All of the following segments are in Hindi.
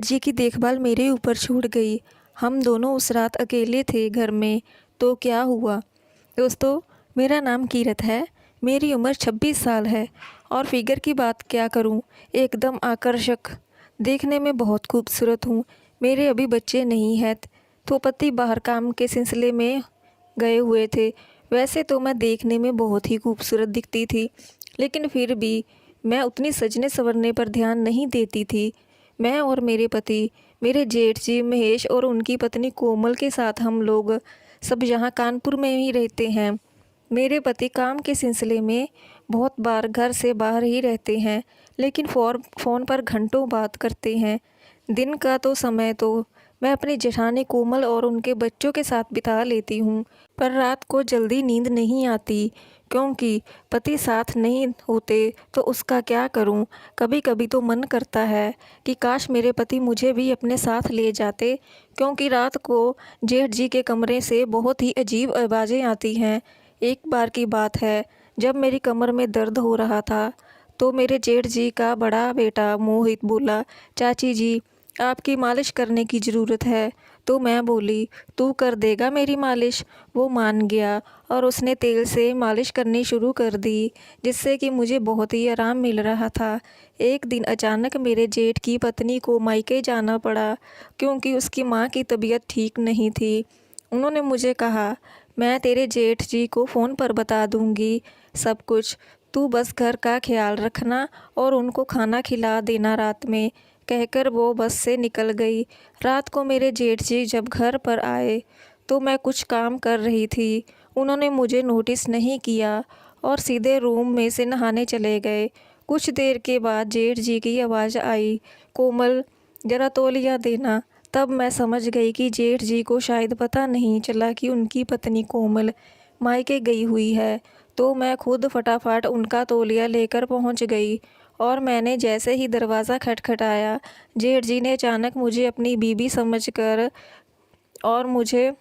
जी की देखभाल मेरे ऊपर छूट गई। हम दोनों उस रात अकेले थे घर में। तो क्या हुआ? दोस्तों, मेरा नाम कीरत है। मेरी उम्र 26 साल है और फिगर की बात क्या करूं, एकदम आकर्षक। देखने में बहुत खूबसूरत हूं। मेरे अभी बच्चे नहीं हैं, तो पति बाहर काम के सिलसिले में गए हुए थे। वैसे तो मैं देखने में बहुत ही खूबसूरत दिखती थी, लेकिन फिर भी मैं उतनी सजने संवरने पर ध्यान नहीं देती थी। मैं और मेरे पति, मेरे जेठ जी महेश और उनकी पत्नी कोमल के साथ हम लोग सब यहाँ कानपुर में ही रहते हैं। मेरे पति काम के सिलसिले में बहुत बार घर से बाहर ही रहते हैं, लेकिन फ़ोन पर घंटों बात करते हैं। दिन का तो समय तो मैं अपनी जेठानी कोमल और उनके बच्चों के साथ बिता लेती हूँ, पर रात को जल्दी नींद नहीं आती, क्योंकि पति साथ नहीं होते तो उसका क्या करूँ। कभी कभी तो मन करता है कि काश मेरे पति मुझे भी अपने साथ ले जाते, क्योंकि रात को जेठ जी के कमरे से बहुत ही अजीब आवाज़ें आती हैं। एक बार की बात है, जब मेरी कमर में दर्द हो रहा था, तो मेरे जेठ जी का बड़ा बेटा मोहित बोला, चाची जी, आपकी मालिश करने की ज़रूरत है। तो मैं बोली, तू कर देगा मेरी मालिश? वो मान गया और उसने तेल से मालिश करनी शुरू कर दी, जिससे कि मुझे बहुत ही आराम मिल रहा था। एक दिन अचानक मेरे जेठ की पत्नी को मायके जाना पड़ा, क्योंकि उसकी माँ की तबीयत ठीक नहीं थी। उन्होंने मुझे कहा, मैं तेरे जेठ जी को फ़ोन पर बता दूंगी सब कुछ, तू बस घर का ख्याल रखना और उनको खाना खिला देना रात में। कहकर वो बस से निकल गई। रात को मेरे जेठ जी जब घर पर आए, तो मैं कुछ काम कर रही थी। उन्होंने मुझे नोटिस नहीं किया और सीधे रूम में से नहाने चले गए। कुछ देर के बाद जेठ जी की आवाज़ आई, कोमल, ज़रा तौलिया देना। तब मैं समझ गई कि जेठ जी को शायद पता नहीं चला कि उनकी पत्नी कोमल मायके गई हुई है। तो मैं खुद फटाफट उनका तौलिया लेकर पहुंच गई और मैंने जैसे ही दरवाज़ा खटखटाया, जेठ जी ने अचानक मुझे अपनी बीवी समझकर और मुझे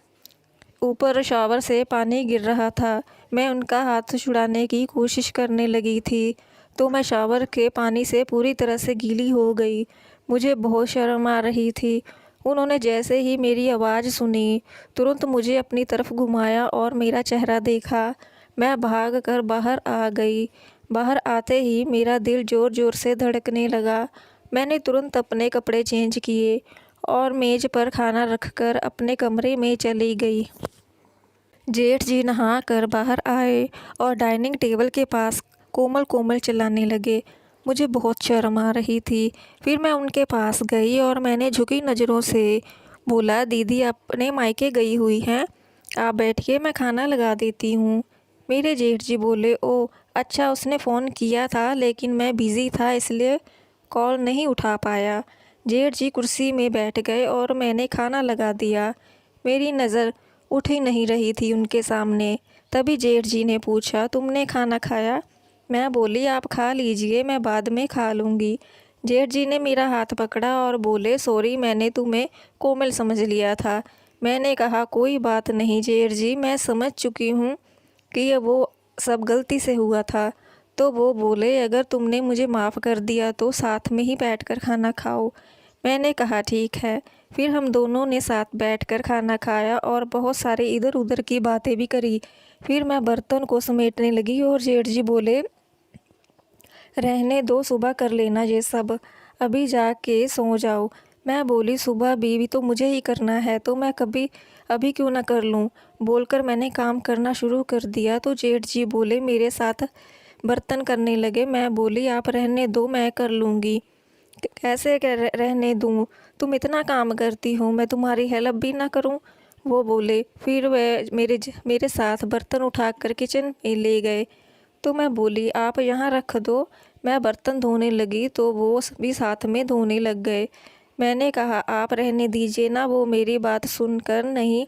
ऊपर शावर से पानी गिर रहा था, मैं उनका हाथ छुड़ाने की कोशिश करने लगी थी, तो मैं शावर के पानी से पूरी तरह से गीली हो गई। मुझे बहुत शर्म आ रही थी। उन्होंने जैसे ही मेरी आवाज़ सुनी, तुरंत मुझे अपनी तरफ घुमाया और मेरा चेहरा देखा। मैं भाग कर बाहर आ गई। बाहर आते ही मेरा दिल ज़ोर ज़ोर से धड़कने लगा। मैंने तुरंत अपने कपड़े चेंज किए और मेज़ पर खाना रखकर अपने कमरे में चली गई। जेठ जी नहा कर बाहर आए और डाइनिंग टेबल के पास कोमल कोमल चिल्लाने लगे। मुझे बहुत शर्म आ रही थी। फिर मैं उनके पास गई और मैंने झुकी नज़रों से बोला, दीदी अपने मायके गई हुई हैं, आप बैठिए, मैं खाना लगा देती हूँ। मेरे जेठ जी बोले, ओ अच्छा, उसने फ़ोन किया था लेकिन मैं बिज़ी था, इसलिए कॉल नहीं उठा पाया। जेठ जी कुर्सी में बैठ गए और मैंने खाना लगा दिया। मेरी नज़र उठ ही नहीं रही थी उनके सामने। तभी जेठ जी ने पूछा, तुमने खाना खाया? मैं बोली, आप खा लीजिए, मैं बाद में खा लूँगी। जेठ जी ने मेरा हाथ पकड़ा और बोले, सॉरी, मैंने तुम्हें कोमल समझ लिया था। मैंने कहा, कोई बात नहीं जेठ जी, मैं समझ चुकी हूँ कि ये वो सब गलती से हुआ था। तो वो बोले, अगर तुमने मुझे माफ़ कर दिया तो साथ में ही बैठकर खाना खाओ। मैंने कहा, ठीक है। फिर हम दोनों ने साथ बैठकर खाना खाया और बहुत सारे इधर उधर की बातें भी करी। फिर मैं बर्तन को समेटने लगी और जेठ जी बोले, रहने दो, सुबह कर लेना ये सब, अभी जाके सो जाओ। मैं बोली, सुबह भी तो मुझे ही करना है, तो मैं कभी अभी क्यों ना कर लूँ। बोलकर मैंने काम करना शुरू कर दिया तो जेठ जी बोले, मेरे साथ बर्तन करने लगे। मैं बोली, आप रहने दो, मैं कर लूँगी। कैसे रहने दूँ, तुम इतना काम करती हो, मैं तुम्हारी हेल्प भी ना करूँ। वो बोले। फिर वह मेरे साथ बर्तन उठाकर किचन में ले गए। तो मैं बोली, आप यहाँ रख दो। मैं बर्तन धोने लगी तो वो भी साथ में धोने लग गए। मैंने कहा, आप रहने दीजिए ना। वो मेरी बात सुनकर नहीं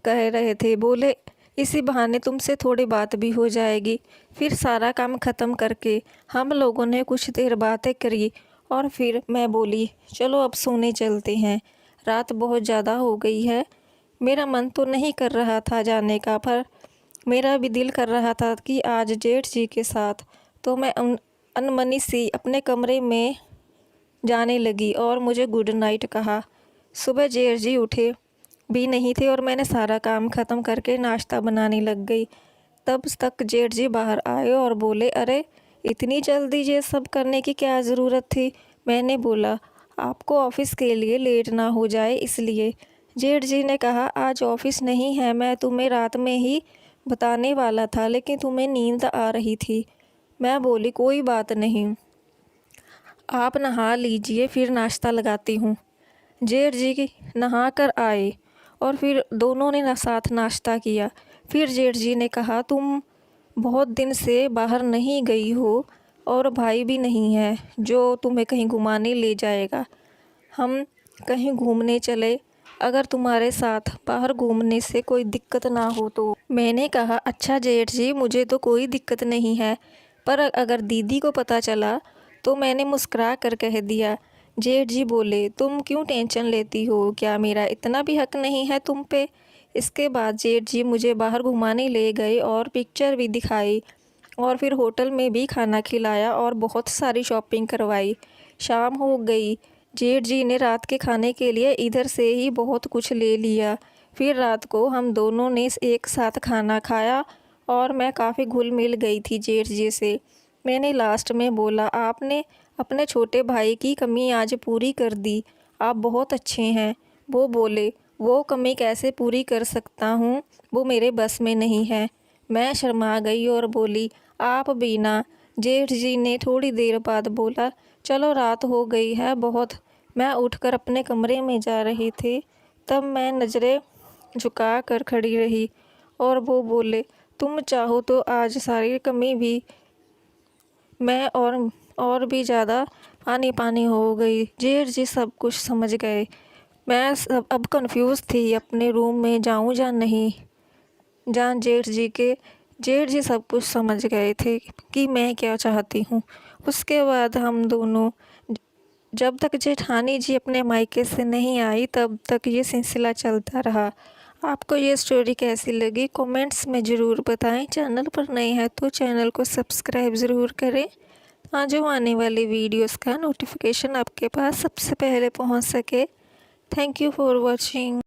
कह रहे थे। बोले, इसी बहाने तुमसे थोड़ी बात भी हो जाएगी। फिर सारा काम ख़त्म करके हम लोगों ने कुछ देर बातें करी और फिर मैं बोली, चलो अब सोने चलते हैं, रात बहुत ज़्यादा हो गई है। मेरा मन तो नहीं कर रहा था जाने का, पर मेरा भी दिल कर रहा था कि आज जेठ जी के साथ। तो मैं अनमनी सी अपने कमरे में जाने लगी और मुझे गुड नाइट कहा। सुबह जेठ जी उठे भी नहीं थे और मैंने सारा काम ख़त्म करके नाश्ता बनाने लग गई। तब तक जेठ जी बाहर आए और बोले, अरे इतनी जल्दी ये सब करने की क्या ज़रूरत थी? मैंने बोला, आपको ऑफ़िस के लिए लेट ना हो जाए इसलिए। जेठ जी ने कहा, आज ऑफ़िस नहीं है, मैं तुम्हें रात में ही बताने वाला था लेकिन तुम्हें नींद आ रही थी। मैं बोली, कोई बात नहीं, आप नहा लीजिए फिर नाश्ता लगाती हूँ। जेठ जी नहा कर आए और फिर दोनों ने साथ नाश्ता किया। फिर जेठ जी ने कहा, तुम बहुत दिन से बाहर नहीं गई हो और भाई भी नहीं है जो तुम्हें कहीं घुमाने ले जाएगा। हम कहीं घूमने चले, अगर तुम्हारे साथ बाहर घूमने से कोई दिक्कत ना हो तो। मैंने कहा, अच्छा जेठ जी, मुझे तो कोई दिक्कत नहीं है, पर अगर दीदी को पता चला तो। मैंने मुस्कुरा कर कह दिया। जेठ जी बोले, तुम क्यों टेंशन लेती हो, क्या मेरा इतना भी हक नहीं है तुम पे? इसके बाद जेठ जी मुझे बाहर घुमाने ले गए और पिक्चर भी दिखाई और फिर होटल में भी खाना खिलाया और बहुत सारी शॉपिंग करवाई। शाम हो गई। जेठ जी ने रात के खाने के लिए इधर से ही बहुत कुछ ले लिया। फिर रात को हम दोनों ने एक साथ खाना खाया और मैं काफ़ी घुल मिल गई थी जेठ जी से। मैंने लास्ट में बोला, आपने अपने छोटे भाई की कमी आज पूरी कर दी, आप बहुत अच्छे हैं। वो बोले, वो कमी कैसे पूरी कर सकता हूँ, वो मेरे बस में नहीं है। मैं शर्मा गई और बोली, आप भी ना। जेठ जी ने थोड़ी देर बाद बोला, चलो रात हो गई है बहुत। मैं उठकर अपने कमरे में जा रही थी, तब मैं नज़रें झुका कर खड़ी रही और वो बोले, तुम चाहो तो आज सारी कमी भी मैं और भी ज़्यादा पानी पानी हो गई। जेठ जी सब कुछ समझ गए। मैं सब अब कंफ्यूज थी, अपने रूम में जाऊं या नहीं। जेठ जी सब कुछ समझ गए थे कि मैं क्या चाहती हूँ। उसके बाद हम दोनों, जब तक जेठानी जी अपने मायके से नहीं आई तब तक ये सिलसिला चलता रहा। आपको ये स्टोरी कैसी लगी कमेंट्स में ज़रूर बताएं। चैनल पर नए हैं तो चैनल को सब्सक्राइब ज़रूर करें ताकि आने वाली वीडियोस का नोटिफिकेशन आपके पास सबसे पहले पहुंच सके। Thank you for watching.